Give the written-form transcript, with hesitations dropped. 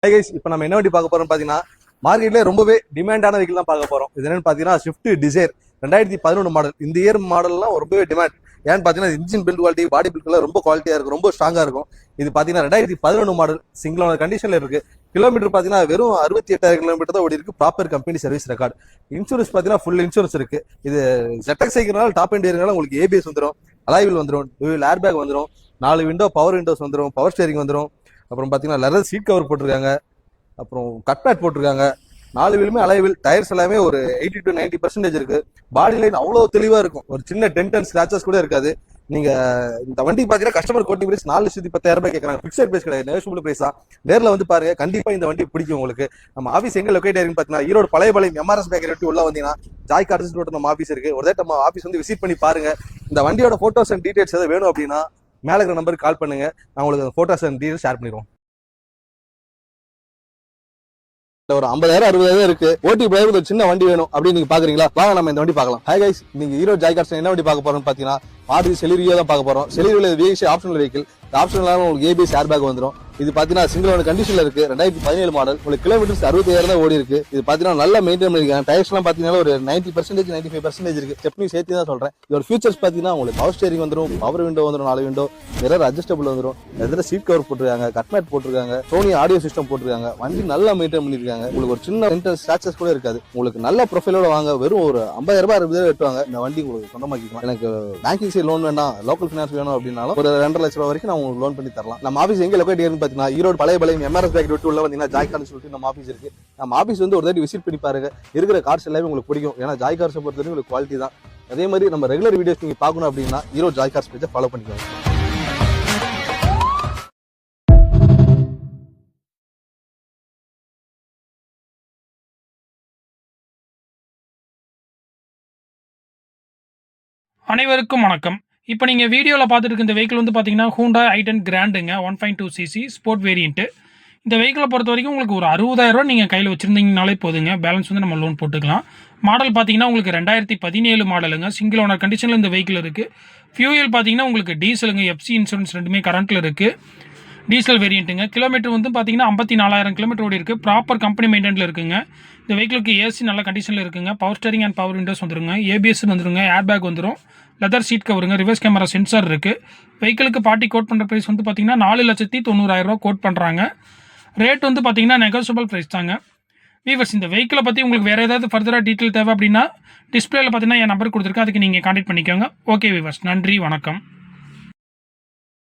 Hi guys, இப்போ நம்ம என்ன வண்டி பார்க்க போறோம்னு பார்த்தீங்கன்னா மார்க்கெட்லேயே ரொம்பவே டிமாண்டான வெஹிக்கிள் தான் பார்க்க போறோம். இது என்னன்னு பார்த்தீங்கன்னா ஸ்விஃப்ட் டிசைர் 2011 மாடல். இந்த இயர் மாடல்லாம் ரொம்பவே டிமாண்ட். ஏன்னு பார்த்தீங்கன்னா இன்ஜின் பில்ட் குவாலிட்டி, பாடி பில்ட்லாம் ரொம்ப குவாலிட்டியாக இருக்கும், ரொம்ப ஸ்ட்ராங்காக இருக்கும். இது பார்த்தீங்கன்னா 2011 மாடல், சிங்கிள் ஓனர் கண்டிஷனில் இருக்கு. கிலோமீட்டர் பார்த்தீங்கன்னா வெறும் 68,000 கிலோமீட்டர் தான் ஓடி இருக்கு. Proper company service record. Insurance பார்த்தீங்கன்னா ஃபுல் இன்சூரன்ஸ் இருக்கு. இது ZX சைக்கிள்னால டாப் எண்ட் ஏரியானால உங்களுக்கு ABS வந்துடும், அலாய்வில் வந்துடும், ஏர் பேக் வந்துடும், 4 விண்டோ பவர் விண்டோஸ் வந்துடும், பவர் ஸ்டேரிங் வந்துடும். அப்புறம் பார்த்தீங்கன்னா லெதர் சீட் கவர் போட்டிருக்காங்க, அப்புறம் கட் பேட் போட்டிருக்காங்க. 4 வீலுமே அலைவில், டயர்ஸ் எல்லாமே ஒரு 80 to 90% இருக்கு. பாடி லைன் அவ்வளோ தெளிவா இருக்கும், ஒரு சின்ன டென்ட் அண்ட் ஸ்கிராச்சஸ் கூட இருக்காது. நீங்க இந்த வண்டி பாத்தீங்கன்னா கஸ்டமர் கோட்டிங் பிரைஸ் 4,10,000 கேட்கறாங்க. பிக்சட் பிரைஸ் கிடையாது, நெகோஷியபிள் பிரைஸ் தான். நேரில் வந்து பாருங்க, கண்டிப்பா இந்த வண்டி பிடிக்கும் உங்களுக்கு. நம்ம ஆஃபீஸ் எங்க லொகேட் ஆயிருக்குன்னு பார்த்தீங்கன்னா ஈரோடு பழைய MRS பேக்கரி விட்டு உள்ள வந்தீங்கன்னா ஜாய் கார்ஸ் ரோட் நம்ம ஆஃபீஸ் இருக்கு. ஒரு நம்ம ஆஃபீஸ் வந்து விசிட் பண்ணி பாருங்க. இந்த வண்டியோட போட்டோஸ் அண்ட் டீடைல்ஸ் எதாவது வேணும் அப்படின்னா மேல இருக்கிற நம்பருக்கு கால் பண்ணுங்க, நான் உங்களுக்கு போட்டோஸ் அண்ட் டீடைல்ஸ் ஷேர் பண்ணிடுவோம். ஒரு 50,000 60,000 இருக்கு. ஓட்டி டிரைவர் ஒரு சின்ன வண்டி வேணும் அப்படின்னு நீங்க பாக்குறீங்களா? வாங்க நம்ம இந்த வண்டி பார்க்கலாம். ஹாய் கைஸ், நீங்க ஈரோடு ஜாய் கார்ஸ் என்ன வண்டி பார்க்க போறோம்னு பாத்தீங்கன்னா மாருதி செலிரியோ தான் பார்க்க போறோம். செலிரியோல VX ஆப்ஷனல் வெஹிக்கிள். ஆப்ஷனல் உங்களுக்கு ABS ஏர் பேக் வந்துடும். இது பாத்தீங்கன்னா சிங்கிள் ஓனர் கண்டிஷன்ல இருக்கு. 2017 மாடல். உங்களுக்கு கிலோமீட்டர்ஸ் 60,000 தான் ஓடி இருக்கு. இது பாத்தீங்கன்னா நல்லா மெயின்டைன் பண்ணிருக்காங்க. டயர்ஸ் எல்லாம் பாத்தீங்கன்னா ஒரு 90% 95% இருக்கு. ஸ்டெப்னி சேர்த்து தான் சொல்றேன். இதோட ஃபியூச்சர்ஸ் பாத்தீங்கன்னா உங்களுக்கு பவர் ஸ்டேரிங் வந்துடும், பவர் விண்டோ வந்துடும், 4 விண்டோ, மிரர் அட்ஜஸ்டபிள் வந்துடும், எதிர சீட் கவர் போட்டிருக்காங்க, கட் மேட் போட்டிருக்காங்க, சோனி ஆடியோ சிஸ்டம் போட்டிருக்காங்க. வண்டி நல்லா மெயின்டைன் பண்ணிருக்காங்க. உங்களுக்கு ஒரு சின்ன ஸ்கிராச்சஸ் கூட இருக்காது. உங்களுக்கு நல்ல ப்ரொஃபைலோட வாங்க. வெறும் ஒரு 50,000 60,000 எட்டுவாங்க. இந்த வண்டி உங்களுக்கு சொந்தமாக்கிக்கலாம். எனக்கு பேங்கிங் சைட் லோன் வேண்டாம், லோக்கல் ஃபினான்ஸ் வேணும் அப்படின்னாலும் ஒரு 2.5 லட்சம் ரூபாய் வரைக்கும் நான் உங்களுக்கு லோன் பண்ணி தரலாம். நம்ம ஆஃபீஸ் எங்க லொகேட் ஆயிருக்குன்னு பாத்தீங்கன்னா ஈரோடு பழைய MRS பேக்கரி விட்டு உள்ள வந்தீங்கன்னா ஜாய் கார்ஸ் சொல்லிட்டு நம்ம ஆஃபீஸ் இருக்கு. நம்ம ஆஃபீஸ் வந்து ஒரு தாட்டி விசிட் பண்ணி பாருங்க. இருக்கிற கார்ஸ் எல்லாமே உங்களுக்கு பிடிக்கும். ஏன்னா ஜாய் கார்ஸை பொறுத்தவரைக்கும் உங்களுக்கு குவாலிட்டி தான். அதே மாதிரி நம்ம ரெகுலர் வீடியோஸ் நீங்க பார்க்கணும் அப்படின்னா ஈரோடு ஜாய் கார்ஸ் பேஜை ஃபாலோ பண்ணிக்கோங்க. அனைவருக்கும் வணக்கம். இப்போ நீங்கள் வீடியோவில் பார்த்துட்டு இருக்க இந்த வெஹிக்கிள் வந்து பார்த்தீங்கன்னா Hyundai i10 கிராண்டுங்க, 1.2cc sport variant. இந்த வெஹிக்கிளை பொறுத்த வரைக்கும் உங்களுக்கு ஒரு 60,000 நீங்கள் கையில் வச்சுருந்தீங்கனாலே போதுங்க. பேலன்ஸ் வந்து நம்ம லோன் போட்டுக்கலாம். மாடல் பார்த்தீங்கன்னா உங்களுக்கு 2017 மாடலுங்க. சிங்கிள் ஓனர் கண்டிஷனில் இந்த வெஹிக்கிள் இருக்குது. ஃபியூயல் பார்த்தீங்கன்னா உங்களுக்கு டீசலுங்க, FC இன்சூரன்ஸ் ரெண்டுமே கரண்ட்டில் இருக்குது. டீசல் வேரியண்ட்டுங்க. கிலோமீட்டர் வந்து பார்த்தீங்கன்னா 54,000 கிலோமீட்டர் ஓடி இருக்குது. ப்ராப்பர் கம்பெனி மெயின்டெனில் இருக்குங்க. இந்த வெஹிக்கிளுக்கு AC நல்ல கண்டிஷனில் இருக்குங்க. Power steering and power windows வந்துருங்க, ABS வந்துருங்க, ஏர் பேக் வந்துடும், லெதர் சீட் கவருங்க, ரிவர்ஸ் கேமரா சென்சார் இருக்குது. வெஹிக்கிளுக்கு பார்ட்டி கோட் பண்ணுற ப்ரைஸ் வந்து பார்த்தீங்கன்னா 4,90,000 கோட் பண்ணுறாங்க. ரேட் வந்து பார்த்தீங்கன்னா நெகோஷியபிள் ப்ரைஸ் தாங்க. வீவர்ஸ், இந்த வெஹிக்கிளை பற்றி உங்களுக்கு வேறு ஏதாவது ஃபர்தராக டீட்டெயில் தேவை அப்படின்னா டிஸ்பிளேல பார்த்தீங்கன்னா என் நம்பர் கொடுத்துருக்கேன், அதுக்கு நீங்கள் கான்டாக்ட் பண்ணிக்கோங்க. ஓகே வீவர்ஸ், நன்றி, வணக்கம்.